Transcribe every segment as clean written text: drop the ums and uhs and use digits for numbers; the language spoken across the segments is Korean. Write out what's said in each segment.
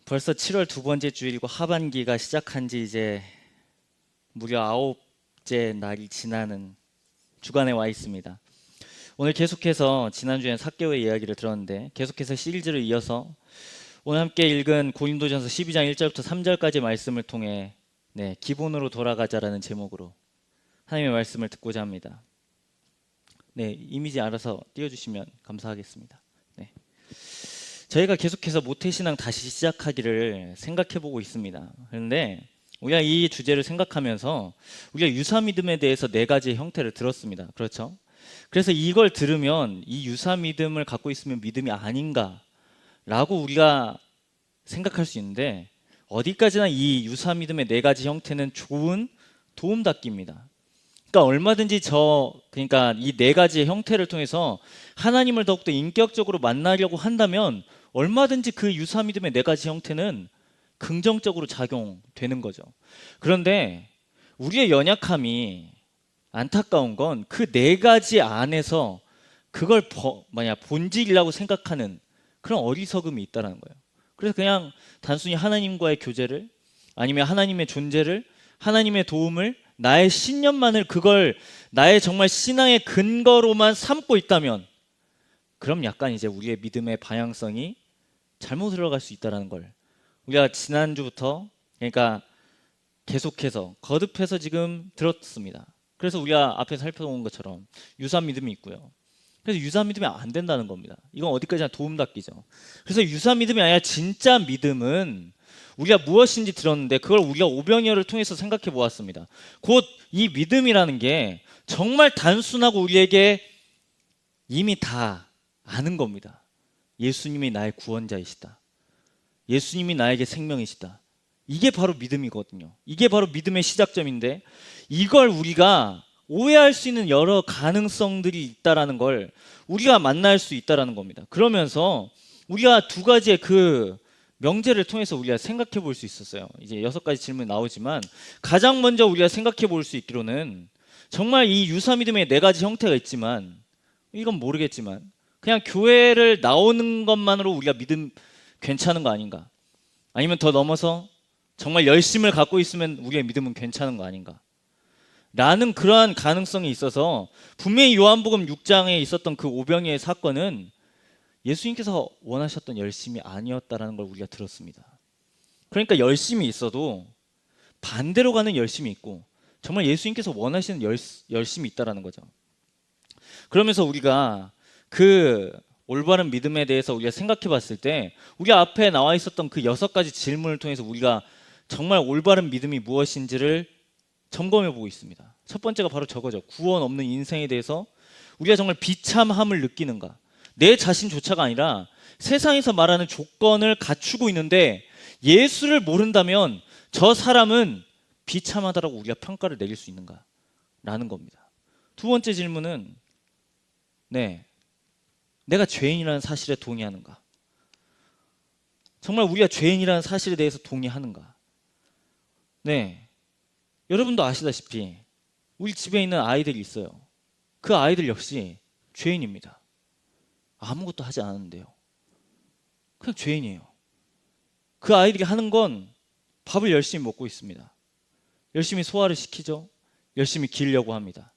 벌써 7월 두 번째 주일이고 하반기가 시작한 지 이제 무려 9째 날이 지나는 주간에 와 있습니다. 오늘 계속해서 지난주엔 삭개오의 이야기를 들었는데 계속해서 시리즈를 이어서 오늘 함께 읽은 고린도전서 12장 1절부터 3절까지 말씀을 통해 기본으로 돌아가자라는 제목으로 하나님의 말씀을 듣고자 합니다. 이미지 알아서 띄워주시면 감사하겠습니다. 저희가 계속해서 모태신앙 다시 시작하기를 생각해보고 있습니다. 그런데 우리가 이 주제를 생각하면서 우리가 유사믿음에 대해서 4가지의 형태를 들었습니다. 그렇죠? 그래서 이걸 들으면 이 유사믿음을 갖고 있으면 믿음이 아닌가 라고 우리가 생각할 수 있는데, 어디까지나 이 유사믿음의 4가지 형태는 좋은 도움닫기입니다. 그러니까 얼마든지 그러니까 이 4가지의 형태를 통해서 하나님을 더욱더 인격적으로 만나려고 한다면 얼마든지 그 유사믿음의 4가지 형태는 긍정적으로 작용되는 거죠. 그런데 우리의 연약함이 안타까운 건 그 4가지 안에서 그걸 본질이라고 생각하는 그런 어리석음이 있다는 거예요. 그래서 그냥 단순히 하나님과의 교제를, 아니면 하나님의 존재를, 하나님의 도움을, 나의 신념만을, 그걸 나의 정말 신앙의 근거로만 삼고 있다면, 그럼 약간 이제 우리의 믿음의 방향성이 잘못 흘러갈 수 있다는 걸 우리가 지난주부터, 그러니까 계속해서 거듭해서 지금 들었습니다. 그래서 우리가 앞에 살펴본 것처럼 유사믿음이 있고요. 그래서 유사믿음이 안 된다는 겁니다. 이건 어디까지나 도움닫기죠. 그래서 유사믿음이 아니라 진짜 믿음은 우리가 무엇인지 들었는데, 그걸 우리가 오병이어를 통해서 생각해 보았습니다. 곧 이 믿음이라는 게 정말 단순하고 우리에게 이미 다 아는 겁니다. 예수님이 나의 구원자이시다. 예수님이 나에게 생명이시다. 이게 바로 믿음이거든요. 이게 바로 믿음의 시작점인데, 이걸 우리가 오해할 수 있는 여러 가능성들이 있다라는 걸 우리가 만날 수 있다라는 겁니다. 그러면서 우리가 2가지의 그 명제를 통해서 우리가 생각해 볼 수 있었어요. 이제 6가지 질문이 나오지만, 가장 먼저 우리가 생각해 볼 수 있기로는 정말 이 유사믿음의 4가지 형태가 있지만, 이건 모르겠지만 그냥 교회를 나오는 것만으로 우리가 믿음 괜찮은 거 아닌가? 아니면 더 넘어서 정말 열심을 갖고 있으면 우리의 믿음은 괜찮은 거 아닌가? 라는 그러한 가능성이 있어서, 분명히 요한복음 6장에 있었던 그 오병이어의 사건은 예수님께서 원하셨던 열심이 아니었다라는 걸 우리가 들었습니다. 그러니까 열심이 있어도 반대로 가는 열심이 있고, 정말 예수님께서 원하시는 열심이 있다라는 거죠. 그러면서 우리가 그 올바른 믿음에 대해서 우리가 생각해 봤을 때, 우리 앞에 나와 있었던 그 6가지 질문을 통해서 우리가 정말 올바른 믿음이 무엇인지를 점검해 보고 있습니다. 첫 번째가 바로 저거죠. 구원 없는 인생에 대해서 우리가 정말 비참함을 느끼는가? 내 자신조차가 아니라 세상에서 말하는 조건을 갖추고 있는데 예수를 모른다면 저 사람은 비참하다라고 우리가 평가를 내릴 수 있는가? 라는 겁니다. 2번째 질문은 내가 죄인이라는 사실에 동의하는가? 정말 우리가 죄인이라는 사실에 대해서 동의하는가? 여러분도 아시다시피 우리 집에 있는 아이들이 있어요. 그 아이들 역시 죄인입니다. 아무것도 하지 않았는데요. 그냥 죄인이에요. 그 아이들이 하는 건 밥을 열심히 먹고 있습니다. 열심히 소화를 시키죠. 열심히 기르려고 합니다.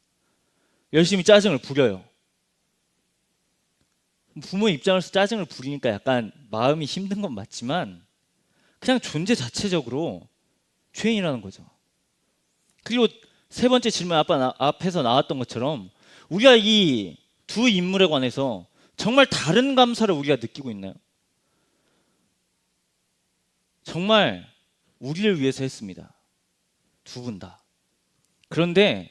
열심히 짜증을 부려요. 부모의 입장에서 짜증을 부리니까 약간 마음이 힘든 건 맞지만 그냥 존재 자체적으로 죄인이라는 거죠. 그리고 3번째 질문 앞에서 나왔던 것처럼, 우리가 이 2 인물에 관해서 정말 다른 감사를 우리가 느끼고 있나요? 정말 우리를 위해서 했습니다. 2분 다. 그런데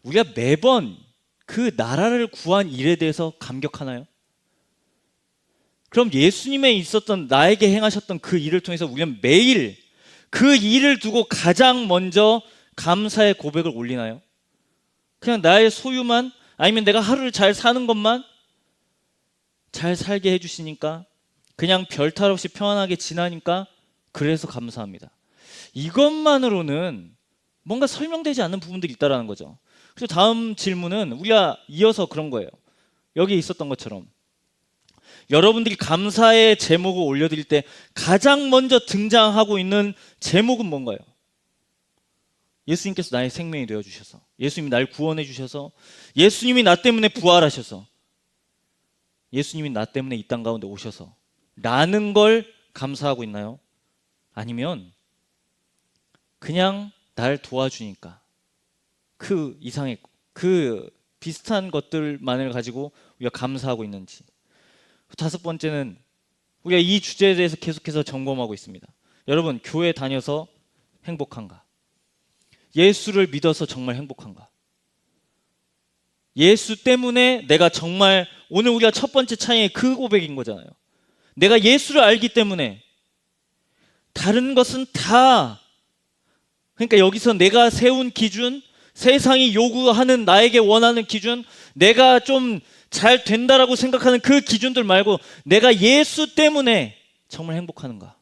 우리가 매번 그 나라를 구한 일에 대해서 감격하나요? 그럼 예수님에 있었던, 나에게 행하셨던 그 일을 통해서 우리는 매일 그 일을 두고 가장 먼저 감사의 고백을 올리나요? 그냥 나의 소유만, 아니면 내가 하루를 잘 사는 것만 잘 살게 해주시니까, 그냥 별탈 없이 평안하게 지나니까 그래서 감사합니다. 이것만으로는 뭔가 설명되지 않는 부분들이 있다는 거죠. 그래서 다음 질문은 우리가 이어서 그런 거예요. 여기 있었던 것처럼 여러분들이 감사의 제목을 올려드릴 때 가장 먼저 등장하고 있는 제목은 뭔가요? 예수님께서 나의 생명이 되어주셔서, 예수님이 날 구원해 주셔서, 예수님이 나 때문에 부활하셔서, 예수님이 나 때문에 이 땅 가운데 오셔서 라는 걸 감사하고 있나요? 아니면 그냥 날 도와주니까 그 이상의, 그 비슷한 것들만을 가지고 우리가 감사하고 있는지. 다섯 번째는 우리가 이 주제에 대해서 계속해서 점검하고 있습니다. 여러분, 교회 다녀서 행복한가? 예수를 믿어서 정말 행복한가? 예수 때문에 내가 정말, 오늘 우리가 첫 번째 차이의 그 고백인 거잖아요. 내가 예수를 알기 때문에 다른 것은 다, 그러니까 여기서 내가 세운 기준, 세상이 요구하는 나에게 원하는 기준, 내가 좀 잘 된다라고 생각하는 그 기준들 말고 내가 예수 때문에 정말 행복하는가?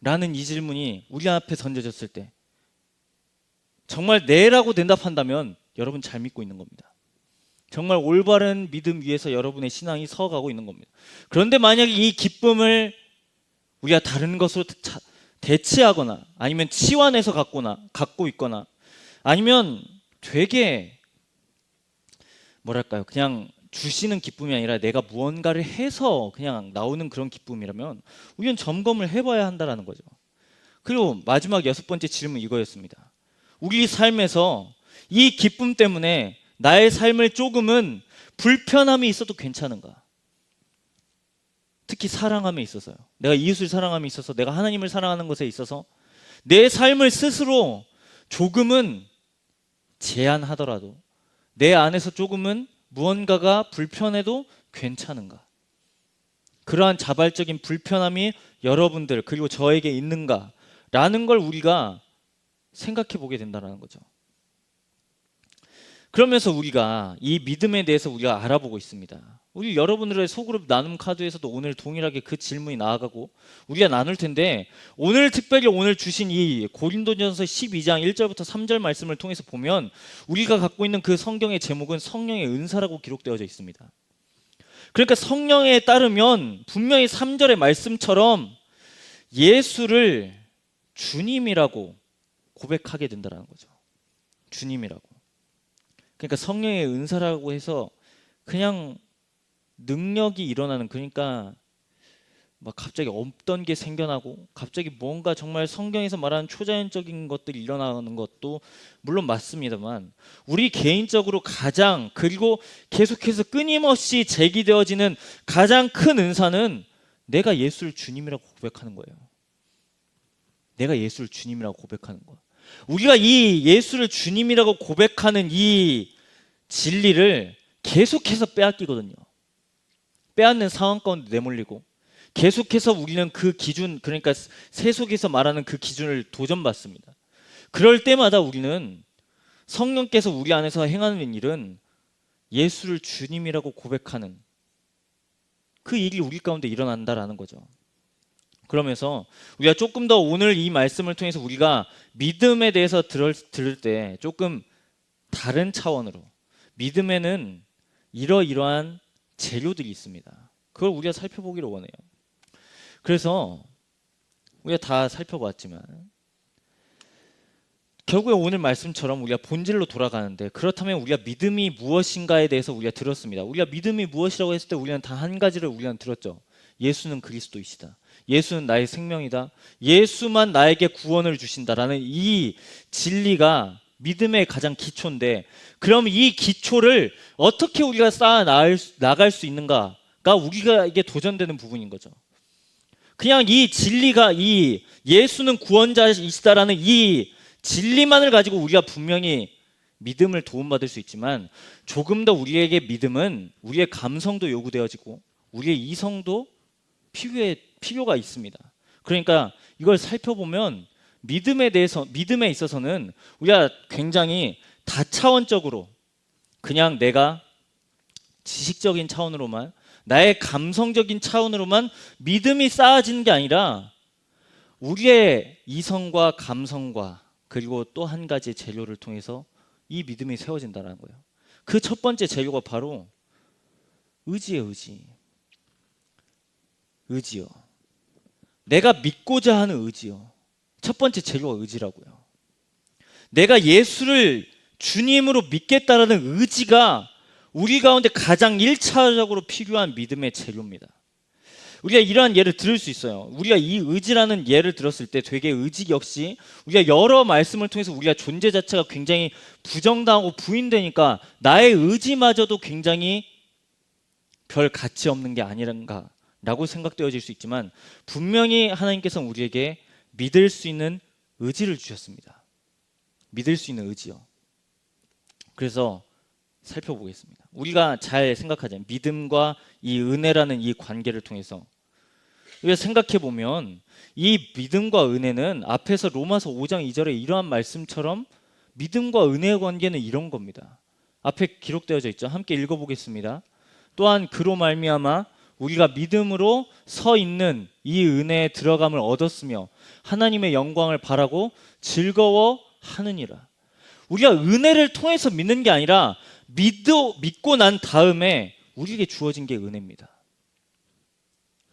라는 이 질문이 우리 앞에 던져졌을 때 정말 네라고 대답한다면 여러분 잘 믿고 있는 겁니다. 정말 올바른 믿음 위에서 여러분의 신앙이 서가고 있는 겁니다. 그런데 만약에 이 기쁨을 우리가 다른 것으로 대치하거나 아니면 치환해서 갖고 있거나 아니면 되게 뭐랄까요, 그냥 주시는 기쁨이 아니라 내가 무언가를 해서 그냥 나오는 그런 기쁨이라면 우리는 점검을 해봐야 한다는 거죠. 그리고 마지막 여섯 번째 질문 이거였습니다. 우리 삶에서 이 기쁨 때문에 나의 삶을 조금은 불편함이 있어도 괜찮은가? 특히 사랑함에 있어서요. 내가 이웃을 사랑함에 있어서, 내가 하나님을 사랑하는 것에 있어서 내 삶을 스스로 조금은 제한하더라도 내 안에서 조금은 무언가가 불편해도 괜찮은가? 그러한 자발적인 불편함이 여러분들 그리고 저에게 있는가라는 걸 우리가 생각해 보게 된다는 거죠. 그러면서 우리가 이 믿음에 대해서 우리가 알아보고 있습니다. 우리 여러분들의 소그룹 나눔 카드에서도 오늘 동일하게 그 질문이 나아가고 우리가 나눌 텐데, 오늘 특별히 오늘 주신 이 고린도전서 12장 1절부터 3절 말씀을 통해서 보면 우리가 갖고 있는 그 성경의 제목은 성령의 은사라고 기록되어져 있습니다. 그러니까 성령에 따르면 분명히 3절의 말씀처럼 예수를 주님이라고 고백하게 된다는 거죠. 주님이라고. 그러니까 성령의 은사라고 해서 그냥 능력이 일어나는, 그러니까 막 갑자기 없던 게 생겨나고 갑자기 뭔가 정말 성경에서 말하는 초자연적인 것들이 일어나는 것도 물론 맞습니다만, 우리 개인적으로 가장, 그리고 계속해서 끊임없이 제기되어지는 가장 큰 은사는 내가 예수를 주님이라고 고백하는 거예요. 내가 예수를 주님이라고 고백하는 거야. 우리가 이 예수를 주님이라고 고백하는 이 진리를 계속해서 빼앗기거든요. 빼앗는 상황 가운데 내몰리고 계속해서 우리는 그 기준, 그러니까 세속에서 말하는 그 기준을 도전받습니다. 그럴 때마다 우리는 성령께서 우리 안에서 행하는 일은 예수를 주님이라고 고백하는 그 일이 우리 가운데 일어난다라는 거죠. 그러면서 우리가 조금 더 오늘 이 말씀을 통해서 우리가 믿음에 대해서 들을 때 조금 다른 차원으로, 믿음에는 이러이러한 재료들이 있습니다. 그걸 우리가 살펴보기를 원해요. 그래서 우리가 다 살펴봤지만 결국에 오늘 말씀처럼 우리가 본질로 돌아가는데, 그렇다면 우리가 믿음이 무엇인가에 대해서 우리가 들었습니다. 우리가 믿음이 무엇이라고 했을 때 우리는 단 한 가지를 우리는 들었죠. 예수는 그리스도이시다. 예수는 나의 생명이다. 예수만 나에게 구원을 주신다라는 이 진리가 믿음의 가장 기초인데, 그럼 이 기초를 어떻게 우리가 쌓아 나갈 수 있는가가 우리에게 도전되는 부분인 거죠. 그냥 이 진리가, 이 예수는 구원자이시다라는 이 진리만을 가지고 우리가 분명히 믿음을 도움받을 수 있지만, 조금 더 우리에게 믿음은 우리의 감성도 요구되어지고 우리의 이성도 필요가 있습니다. 그러니까 이걸 살펴보면 믿음에 있어서는 우리가 굉장히 다차원적으로, 그냥 내가 지식적인 차원으로만, 나의 감성적인 차원으로만 믿음이 쌓아지는 게 아니라 우리의 이성과 감성과 그리고 또 한 가지 재료를 통해서 이 믿음이 세워진다는 거예요. 그 첫 번째 재료가 바로 의지예요, 의지. 의지요. 내가 믿고자 하는 의지요. 첫 번째 재료가 의지라고요. 내가 예수를 주님으로 믿겠다라는 의지가 우리 가운데 가장 1차적으로 필요한 믿음의 재료입니다. 우리가 이러한 예를 들을 수 있어요. 우리가 이 의지라는 예를 들었을 때 되게 의지 역시 우리가 여러 말씀을 통해서 우리가 존재 자체가 굉장히 부정당하고 부인되니까 나의 의지마저도 굉장히 별 가치 없는 게 아니란가라고 생각되어질 수 있지만 분명히 하나님께서는 우리에게 믿을 수 있는 의지를 주셨습니다. 믿을 수 있는 의지요. 그래서 살펴보겠습니다. 우리가 잘 생각하자면 믿음과 이 은혜라는 이 관계를 통해서 우리가 생각해 보면 이 믿음과 은혜는 앞에서 로마서 5장 2절에 이러한 말씀처럼 믿음과 은혜의 관계는 이런 겁니다. 앞에 기록되어져 있죠. 함께 읽어보겠습니다. 또한 그로 말미암아 우리가 믿음으로 서 있는 이 은혜에 들어감을 얻었으며 하나님의 영광을 바라고 즐거워하느니라. 우리가 은혜를 통해서 믿는 게 아니라 믿고 난 다음에 우리에게 주어진 게 은혜입니다.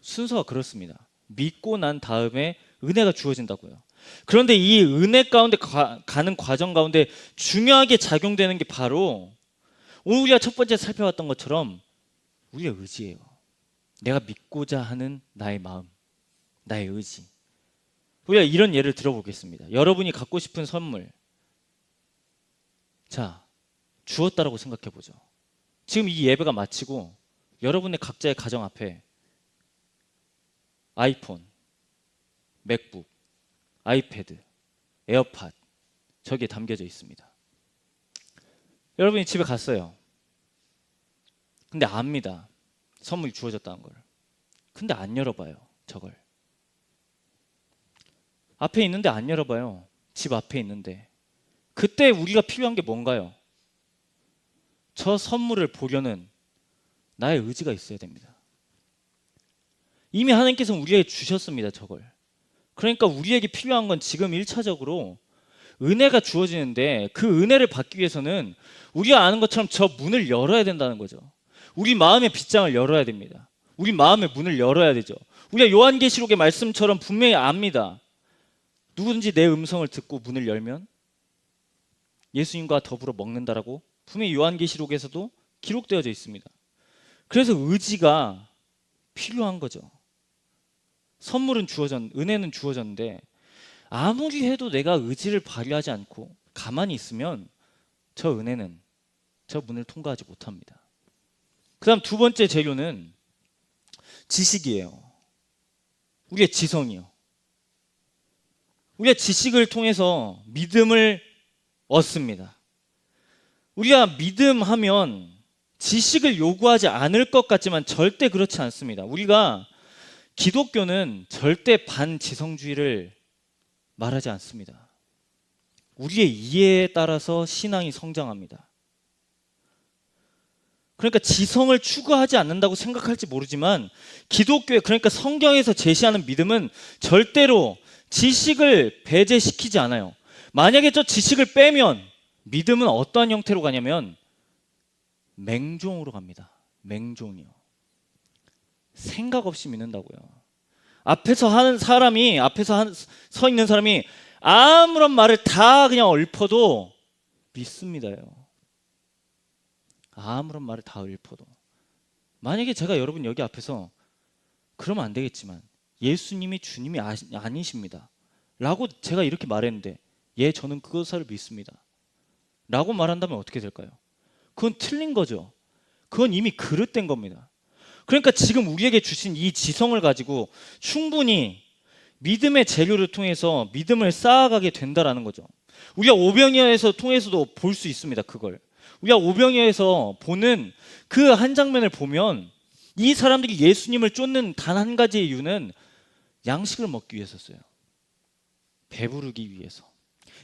순서가 그렇습니다. 믿고 난 다음에 은혜가 주어진다고요. 그런데 이 은혜 가운데 가는 과정 가운데 중요하게 작용되는 게 바로 오늘 우리가 첫 번째 살펴봤던 것처럼 우리의 의지예요. 내가 믿고자 하는 나의 마음, 나의 의지. 우리가 이런 예를 들어보겠습니다. 여러분이 갖고 싶은 선물, 자, 주었다라고 생각해보죠. 지금 이 예배가 마치고 여러분의 각자의 가정 앞에 아이폰, 맥북, 아이패드, 에어팟 저기에 담겨져 있습니다. 여러분이 집에 갔어요. 근데 압니다. 선물이 주어졌다는 걸. 근데 안 열어봐요. 저걸. 앞에 있는데 안 열어봐요. 집 앞에 있는데. 그때 우리가 필요한 게 뭔가요? 저 선물을 보려는 나의 의지가 있어야 됩니다. 이미 하나님께서는 우리에게 주셨습니다. 저걸. 그러니까 우리에게 필요한 건 지금 1차적으로 은혜가 주어지는데 그 은혜를 받기 위해서는 우리가 아는 것처럼 저 문을 열어야 된다는 거죠. 우리 마음의 빗장을 열어야 됩니다. 우리 마음의 문을 열어야 되죠. 우리가 요한계시록의 말씀처럼 분명히 압니다. 누구든지 내 음성을 듣고 문을 열면 예수님과 더불어 먹는다라고 분명히 요한계시록에서도 기록되어져 있습니다. 그래서 의지가 필요한 거죠. 은혜는 주어졌는데 아무리 해도 내가 의지를 발휘하지 않고 가만히 있으면 저 은혜는 저 문을 통과하지 못합니다. 그 다음 두 번째 재료는 지식이에요. 우리의 지성이요. 우리가 지식을 통해서 믿음을 얻습니다. 우리가 믿음하면 지식을 요구하지 않을 것 같지만 절대 그렇지 않습니다. 우리가 기독교는 절대 반지성주의를 말하지 않습니다. 우리의 이해에 따라서 신앙이 성장합니다. 그러니까 지성을 추구하지 않는다고 생각할지 모르지만 기독교에 그러니까 성경에서 제시하는 믿음은 절대로 지식을 배제시키지 않아요. 만약에 저 지식을 빼면 믿음은 어떠한 형태로 가냐면 맹종으로 갑니다. 맹종이요. 생각 없이 믿는다고요. 앞에서 서 있는 사람이 아무런 말을 다 그냥 읊어도 믿습니다요. 아무런 말을 다 읊어도. 만약에 제가 여러분 여기 앞에서 그러면 안 되겠지만 예수님이 주님이 아니십니다 라고 제가 이렇게 말했는데 예 저는 그것을 믿습니다 라고 말한다면 어떻게 될까요? 그건 틀린 거죠. 그건 이미 그릇된 겁니다. 그러니까 지금 우리에게 주신 이 지성을 가지고 충분히 믿음의 재료를 통해서 믿음을 쌓아가게 된다라는 거죠. 우리가 오병이어에서 통해서도 볼 수 있습니다. 그걸 우리가 오병이어에서 보는 그 한 장면을 보면 이 사람들이 예수님을 쫓는 단 한 가지의 이유는 양식을 먹기 위해서였어요. 배부르기 위해서.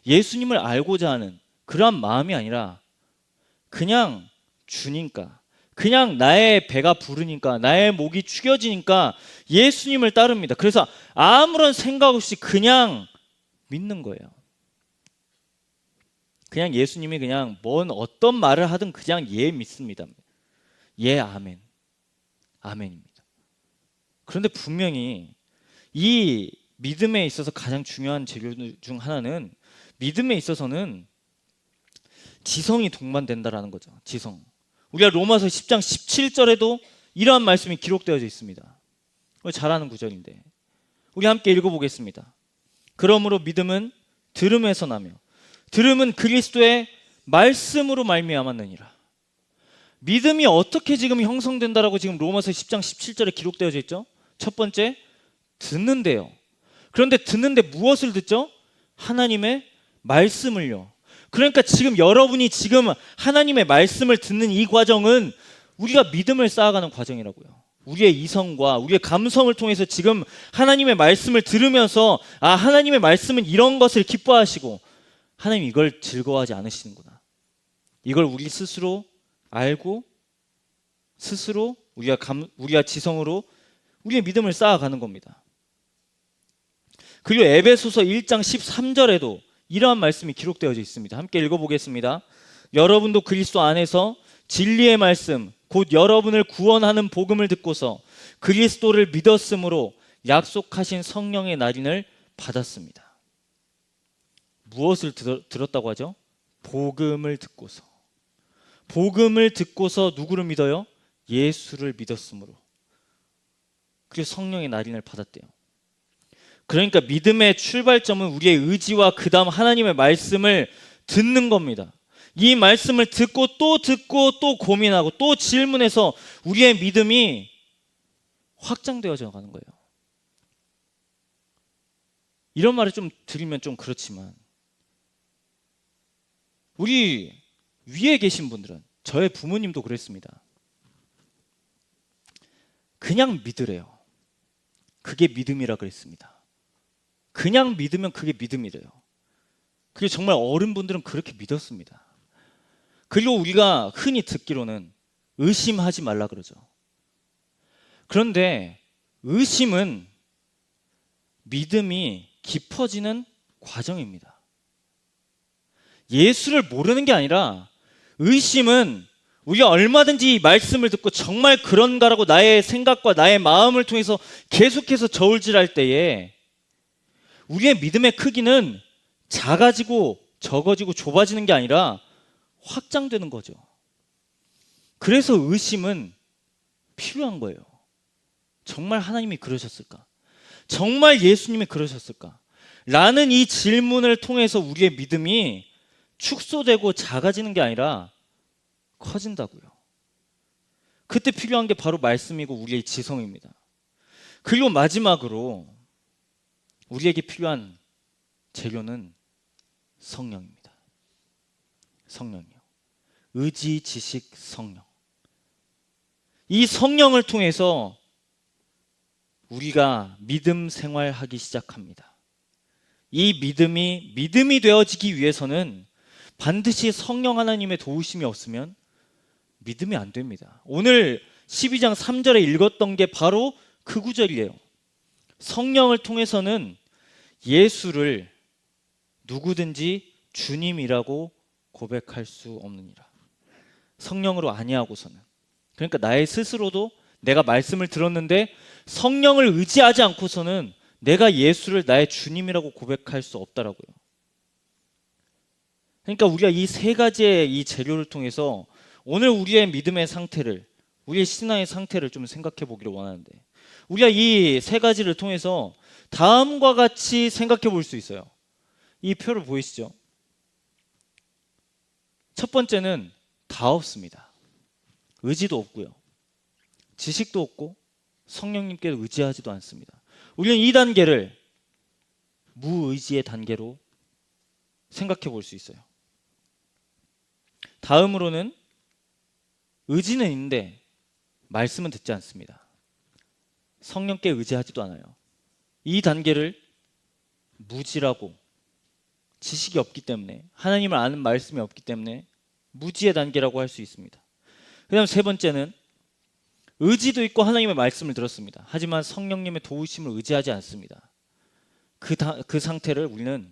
예수님을 알고자 하는 그러한 마음이 아니라 그냥 주니까, 그냥 나의 배가 부르니까, 나의 목이 축여지니까 예수님을 따릅니다. 그래서 아무런 생각 없이 그냥 믿는 거예요. 그냥 예수님이 그냥 어떤 말을 하든 그냥 예 믿습니다. 예 아멘. 아멘입니다. 그런데 분명히 이 믿음에 있어서 가장 중요한 재료 중 하나는, 믿음에 있어서는 지성이 동반된다라는 거죠. 지성. 우리가 로마서 10장 17절에도 이러한 말씀이 기록되어져 있습니다. 잘 아는 구절인데 우리 함께 읽어보겠습니다. 그러므로 믿음은 들음에서 나며 들음은 그리스도의 말씀으로 말미암았느니라. 믿음이 어떻게 지금 형성된다라고 지금 로마서 10장 17절에 기록되어져 있죠? 첫 번째, 듣는데요. 그런데 듣는데 무엇을 듣죠? 하나님의 말씀을요. 그러니까 지금 여러분이 지금 하나님의 말씀을 듣는 이 과정은 우리가 믿음을 쌓아가는 과정이라고요. 우리의 이성과 우리의 감성을 통해서 지금 하나님의 말씀을 들으면서, 아, 하나님의 말씀은 이런 것을 기뻐하시고 하나님 이걸 즐거워하지 않으시는구나, 이걸 우리 스스로 알고 스스로 우리가 지성으로 우리의 믿음을 쌓아가는 겁니다. 그리고 에베소서 1장 13절에도 이러한 말씀이 기록되어져 있습니다. 함께 읽어보겠습니다. 여러분도 그리스도 안에서 진리의 말씀 곧 여러분을 구원하는 복음을 듣고서 그리스도를 믿었으므로 약속하신 성령의 날인을 받았습니다. 무엇을 들었다고 하죠? 복음을 듣고서. 복음을 듣고서 누구를 믿어요? 예수를 믿었으므로. 그리고 성령의 날인을 받았대요. 그러니까 믿음의 출발점은 우리의 의지와 그 다음 하나님의 말씀을 듣는 겁니다. 이 말씀을 듣고 또 고민하고 또 질문해서 우리의 믿음이 확장되어져 가는 거예요. 이런 말을 좀 드리면 좀 그렇지만 우리 위에 계신 분들은, 저의 부모님도 그랬습니다. 그냥 믿으래요. 그게 믿음이라 그랬습니다. 그냥 믿으면 그게 믿음이래요. 그게 정말 어른분들은 그렇게 믿었습니다. 그리고 우리가 흔히 듣기로는 의심하지 말라 그러죠. 그런데 의심은 믿음이 깊어지는 과정입니다. 예수를 모르는 게 아니라 의심은 우리가 얼마든지 이 말씀을 듣고 정말 그런가라고 나의 생각과 나의 마음을 통해서 계속해서 저울질할 때에 우리의 믿음의 크기는 작아지고 적어지고 좁아지는 게 아니라 확장되는 거죠. 그래서 의심은 필요한 거예요. 정말 하나님이 그러셨을까? 정말 예수님이 그러셨을까? 라는 이 질문을 통해서 우리의 믿음이 축소되고 작아지는 게 아니라 커진다고요. 그때 필요한 게 바로 말씀이고 우리의 지성입니다. 그리고 마지막으로 우리에게 필요한 재료는 성령입니다. 성령이요. 의지, 지식, 성령. 이 성령을 통해서 우리가 믿음 생활하기 시작합니다. 이 믿음이 되어지기 위해서는 반드시 성령 하나님의 도우심이 없으면 믿음이 안 됩니다. 오늘 12장 3절에 읽었던 게 바로 그 구절이에요. 성령을 통해서는 예수를 누구든지 주님이라고 고백할 수 없느니라. 성령으로 아니하고서는. 그러니까 나의 스스로도 내가 말씀을 들었는데 성령을 의지하지 않고서는 내가 예수를 나의 주님이라고 고백할 수 없다라고요. 그러니까 우리가 이 세 가지의 이 재료를 통해서 오늘 우리의 믿음의 상태를, 우리의 신앙의 상태를 좀 생각해 보기를 원하는데, 우리가 이 세 가지를 통해서 다음과 같이 생각해 볼 수 있어요. 이 표를 보이시죠? 첫 번째는 다 없습니다. 의지도 없고요. 지식도 없고 성령님께 의지하지도 않습니다. 우리는 이 단계를 무의지의 단계로 생각해 볼 수 있어요. 다음으로는 의지는 있는데 말씀은 듣지 않습니다. 성령께 의지하지도 않아요. 이 단계를 무지라고, 지식이 없기 때문에, 하나님을 아는 말씀이 없기 때문에 무지의 단계라고 할 수 있습니다. 그 다음 세 번째는 의지도 있고 하나님의 말씀을 들었습니다. 하지만 성령님의 도우심을 의지하지 않습니다. 그 상태를 우리는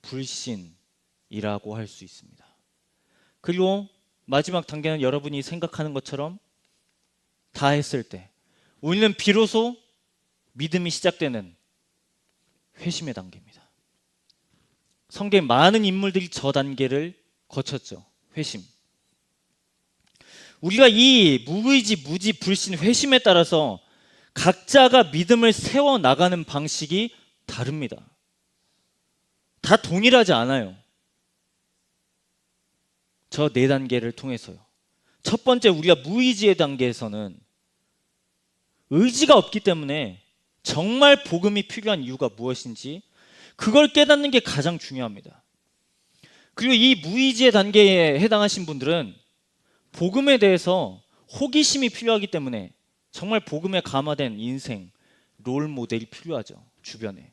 불신이라고 할 수 있습니다. 그리고 마지막 단계는 여러분이 생각하는 것처럼 다 했을 때 우리는 비로소 믿음이 시작되는 회심의 단계입니다. 성경에 많은 인물들이 저 단계를 거쳤죠. 회심. 우리가 이 무의지, 무지, 불신, 회심에 따라서 각자가 믿음을 세워나가는 방식이 다릅니다. 다 동일하지 않아요. 저 네 단계를 통해서요. 첫 번째, 우리가 무의지의 단계에서는 의지가 없기 때문에 정말 복음이 필요한 이유가 무엇인지 그걸 깨닫는 게 가장 중요합니다. 그리고 이 무의지의 단계에 해당하신 분들은 복음에 대해서 호기심이 필요하기 때문에 정말 복음에 감화된 인생, 롤 모델이 필요하죠. 주변에.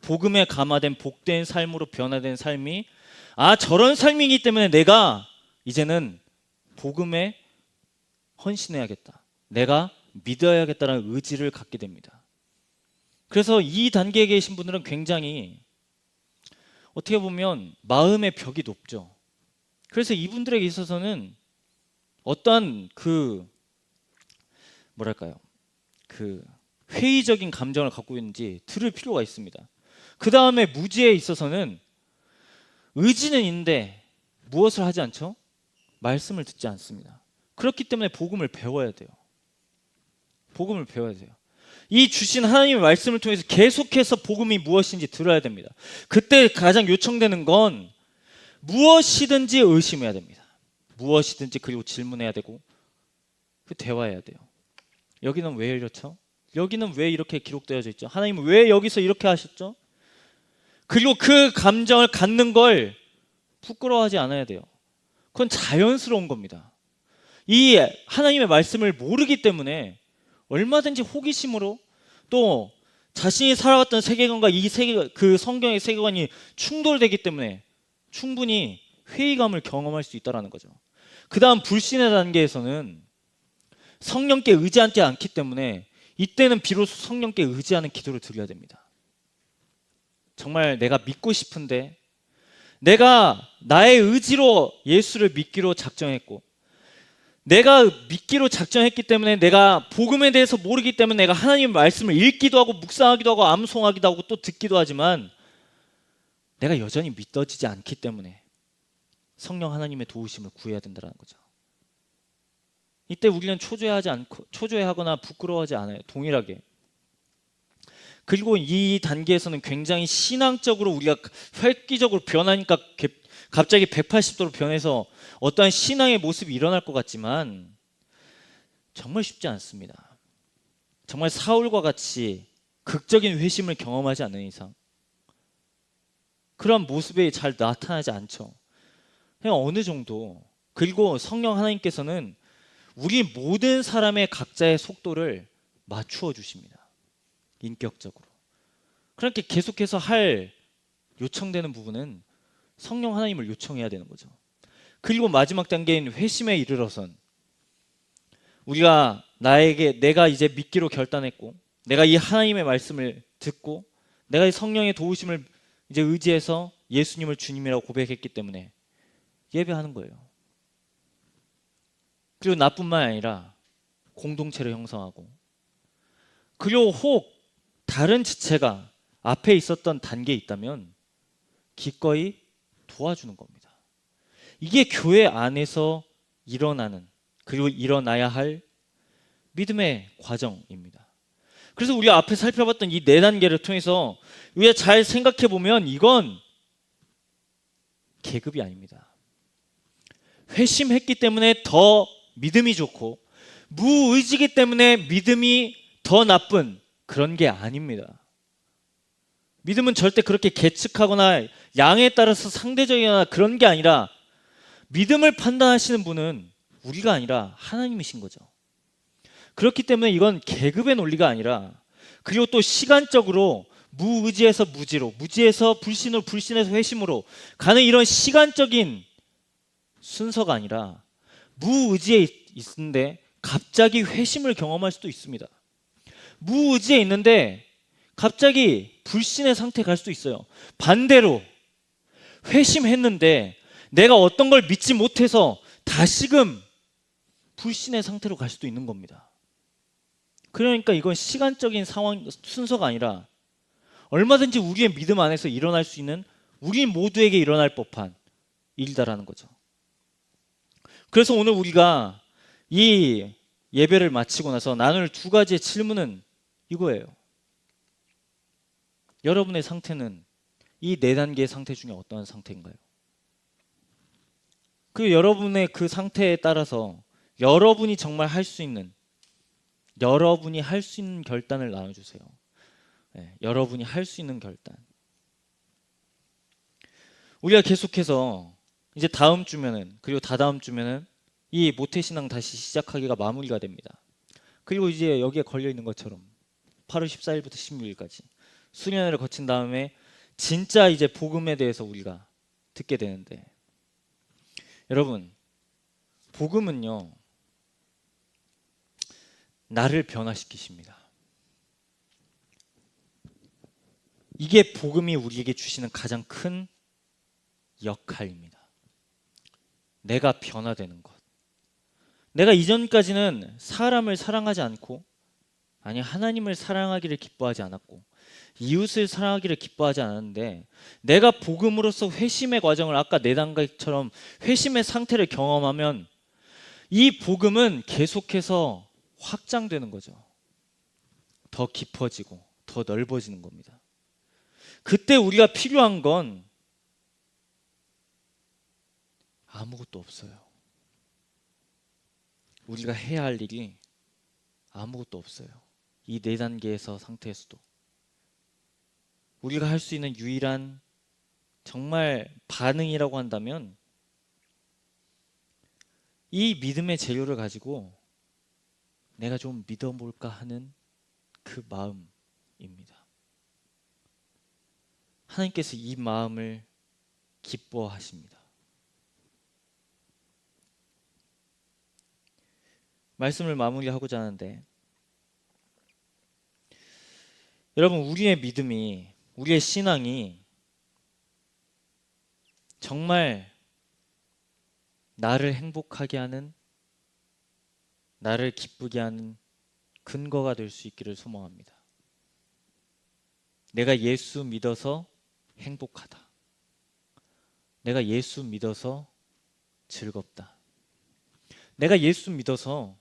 복음에 감화된 복된 삶으로 변화된 삶이 저런 삶이기 때문에 내가 이제는 복음에 헌신해야겠다. 내가 믿어야겠다는 의지를 갖게 됩니다. 그래서 이 단계에 계신 분들은 굉장히 어떻게 보면 마음의 벽이 높죠. 그래서 이분들에게 있어서는 어떠한 회의적인 감정을 갖고 있는지 들을 필요가 있습니다. 그 다음에 무지에 있어서는 의지는 있는데 무엇을 하지 않죠? 말씀을 듣지 않습니다. 그렇기 때문에 복음을 배워야 돼요. 복음을 배워야 돼요. 이 주신 하나님의 말씀을 통해서 계속해서 복음이 무엇인지 들어야 됩니다. 그때 가장 요청되는 건 무엇이든지 의심해야 됩니다. 무엇이든지, 그리고 질문해야 되고 대화해야 돼요. 여기는 왜 이렇죠? 여기는 왜 이렇게 기록되어져 있죠? 하나님은 왜 여기서 이렇게 하셨죠? 그리고 그 감정을 갖는 걸 부끄러워하지 않아야 돼요. 그건 자연스러운 겁니다. 이 하나님의 말씀을 모르기 때문에 얼마든지 호기심으로, 또 자신이 살아왔던 세계관과 그 성경의 세계관이 충돌되기 때문에 충분히 회의감을 경험할 수 있다는 거죠. 그 다음 불신의 단계에서는 성령께 의지하지 않기 때문에 이때는 비로소 성령께 의지하는 기도를 드려야 됩니다. 정말 내가 믿고 싶은데, 내가 나의 의지로 예수를 믿기로 작정했고, 내가 믿기로 작정했기 때문에, 내가 복음에 대해서 모르기 때문에 내가 하나님의 말씀을 읽기도 하고 묵상하기도 하고 암송하기도 하고 또 듣기도 하지만 내가 여전히 믿어지지 않기 때문에 성령 하나님의 도우심을 구해야 된다는 거죠. 이때 우리는 초조해하거나 부끄러워하지 않아요. 동일하게. 그리고 이 단계에서는 굉장히 신앙적으로 우리가 획기적으로 변하니까 갑자기 180도로 변해서 어떠한 신앙의 모습이 일어날 것 같지만 정말 쉽지 않습니다. 정말 사울과 같이 극적인 회심을 경험하지 않는 이상 그런 모습이 잘 나타나지 않죠. 그냥 어느 정도. 그리고 성령 하나님께서는 우리 모든 사람의 각자의 속도를 맞추어 주십니다. 인격적으로. 그렇게 계속해서 요청되는 부분은 성령 하나님을 요청해야 되는 거죠. 그리고 마지막 단계인 회심에 이르러선 내가 이제 믿기로 결단했고, 내가 이 하나님의 말씀을 듣고, 내가 이 성령의 도우심을 이제 의지해서 예수님을 주님이라고 고백했기 때문에 예배하는 거예요. 그리고 나뿐만 아니라 공동체를 형성하고, 그리고 혹 다른 지체가 앞에 있었던 단계에 있다면 기꺼이 도와주는 겁니다. 이게 교회 안에서 일어나는, 그리고 일어나야 할 믿음의 과정입니다. 그래서 우리가 앞에 살펴봤던 이 네 단계를 통해서 우리가 잘 생각해 보면 이건 계급이 아닙니다. 회심했기 때문에 더 믿음이 좋고, 무의지기 때문에 믿음이 더 나쁜 그런 게 아닙니다. 믿음은 절대 그렇게 계측하거나 양에 따라서 상대적이거나 그런 게 아니라, 믿음을 판단하시는 분은 우리가 아니라 하나님이신 거죠. 그렇기 때문에 이건 계급의 논리가 아니라, 그리고 또 시간적으로 무의지에서 무지로, 무지에서 불신으로, 불신에서 회심으로 가는 이런 시간적인 순서가 아니라, 무의지에 있는데 갑자기 회심을 경험할 수도 있습니다. 무의지에 있는데 갑자기 불신의 상태에 갈 수도 있어요. 반대로 회심했는데 내가 어떤 걸 믿지 못해서 다시금 불신의 상태로 갈 수도 있는 겁니다. 그러니까 이건 시간적인 상황 순서가 아니라 얼마든지 우리의 믿음 안에서 일어날 수 있는, 우리 모두에게 일어날 법한 일이다라는 거죠. 그래서 오늘 우리가 이 예배를 마치고 나서 나눌 두 가지의 질문은 이거예요. 여러분의 상태는 이 네 단계의 상태 중에 어떠한 상태인가요? 그 여러분의 그 상태에 따라서 여러분이 정말 할 수 있는, 여러분이 할 수 있는 결단을 나눠주세요. 네, 여러분이 할 수 있는 결단. 우리가 계속해서 이제 다음 주면은, 그리고 다다음 주면은 이 모태신앙 다시 시작하기가 마무리가 됩니다. 그리고 이제 여기에 걸려 있는 것처럼 8월 14일부터 16일까지 수련회를 거친 다음에 진짜 이제 복음에 대해서 우리가 듣게 되는데, 여러분, 복음은요, 나를 변화시키십니다. 이게 복음이 우리에게 주시는 가장 큰 역할입니다. 내가 변화되는 것. 내가 이전까지는 사람을 사랑하지 않고, 아니 하나님을 사랑하기를 기뻐하지 않았고, 이웃을 사랑하기를 기뻐하지 않았는데, 내가 복음으로써 회심의 과정을 아까 네 단계처럼 회심의 상태를 경험하면 이 복음은 계속해서 확장되는 거죠. 더 깊어지고 더 넓어지는 겁니다. 그때 우리가 필요한 건 아무것도 없어요. 우리가 해야 할 일이 아무것도 없어요. 이 네 단계에서 상태에서도 우리가 할 수 있는 유일한 정말 반응이라고 한다면 이 믿음의 재료를 가지고 내가 좀 믿어볼까 하는 그 마음입니다. 하나님께서 이 마음을 기뻐하십니다. 말씀을 마무리하고자 하는데, 여러분, 우리의 믿음이, 우리의 신앙이 정말 나를 행복하게 하는, 나를 기쁘게 하는 근거가 될 수 있기를 소망합니다. 내가 예수 믿어서 행복하다. 내가 예수 믿어서 즐겁다. 내가 예수 믿어서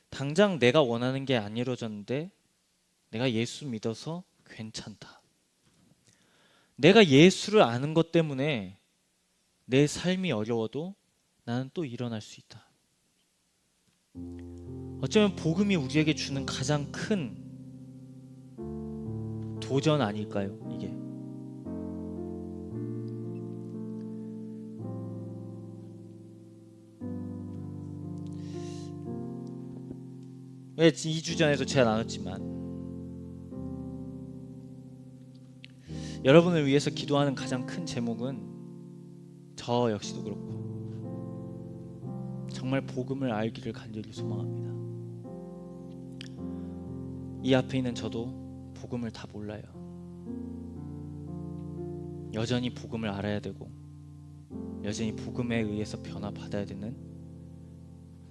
당장 내가 원하는 게 안 이루어졌는데 내가 예수 믿어서 괜찮다. 내가 예수를 아는 것 때문에 내 삶이 어려워도 나는 또 일어날 수 있다. 어쩌면 복음이 우리에게 주는 가장 큰 도전 아닐까요? 이게. 왜 2주 전에도 제가 나눴지만 여러분을 위해서 기도하는 가장 큰 제목은 저 역시도 그렇고 정말 복음을 알기를 간절히 소망합니다. 이 앞에 있는 저도 복음을 다 몰라요. 여전히 복음을 알아야 되고 여전히 복음에 의해서 변화받아야 되는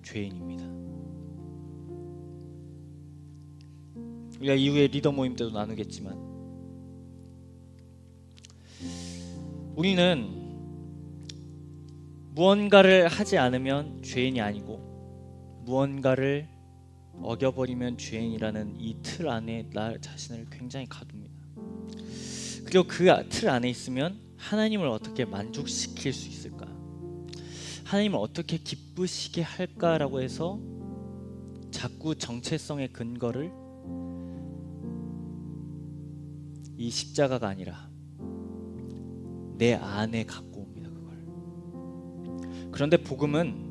죄인입니다. 우리가 이후에 리더 모임 때도 나누겠지만 우리는 무언가를 하지 않으면 죄인이 아니고 무언가를 어겨버리면 죄인이라는 이 틀 안에 나 자신을 굉장히 가둡니다. 그리고 그 틀 안에 있으면 하나님을 어떻게 만족시킬 수 있을까? 하나님을 어떻게 기쁘시게 할까라고 해서 자꾸 정체성의 근거를 이 십자가가 아니라 내 안에 갖고 옵니다. 그걸. 그런데 복음은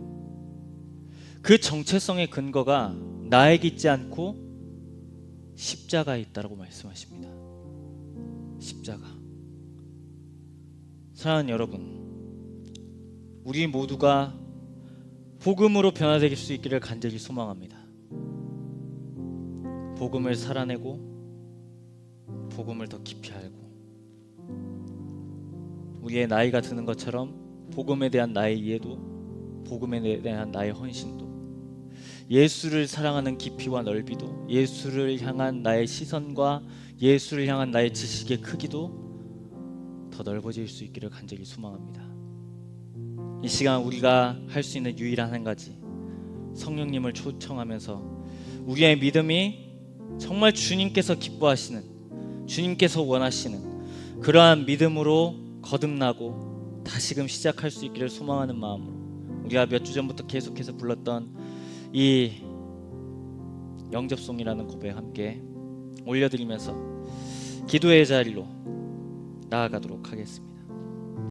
그 정체성의 근거가 나에게 있지 않고 십자가에 있다라고 말씀하십니다. 십자가. 사랑하는 여러분, 우리 모두가 복음으로 변화될 수 있기를 간절히 소망합니다. 복음을 살아내고 복음을 더 깊이 알고 우리의 나이가 드는 것처럼 복음에 대한 나의 이해도 복음에 대한 나의 헌신도 예수를 사랑하는 깊이와 넓이도, 예수를 향한 나의 시선과 예수를 향한 나의 지식의 크기도 더 넓어질 수 있기를 간절히 소망합니다. 이 시간 우리가 할 수 있는 유일한 한 가지, 성령님을 초청하면서 우리의 믿음이 정말 주님께서 기뻐하시는, 주님께서 원하시는 그러한 믿음으로 거듭나고 다시금 시작할 수 있기를 소망하는 마음으로 우리가 몇 주 전부터 계속해서 불렀던 이 영접송이라는 고백 함께 올려드리면서 기도의 자리로 나아가도록 하겠습니다.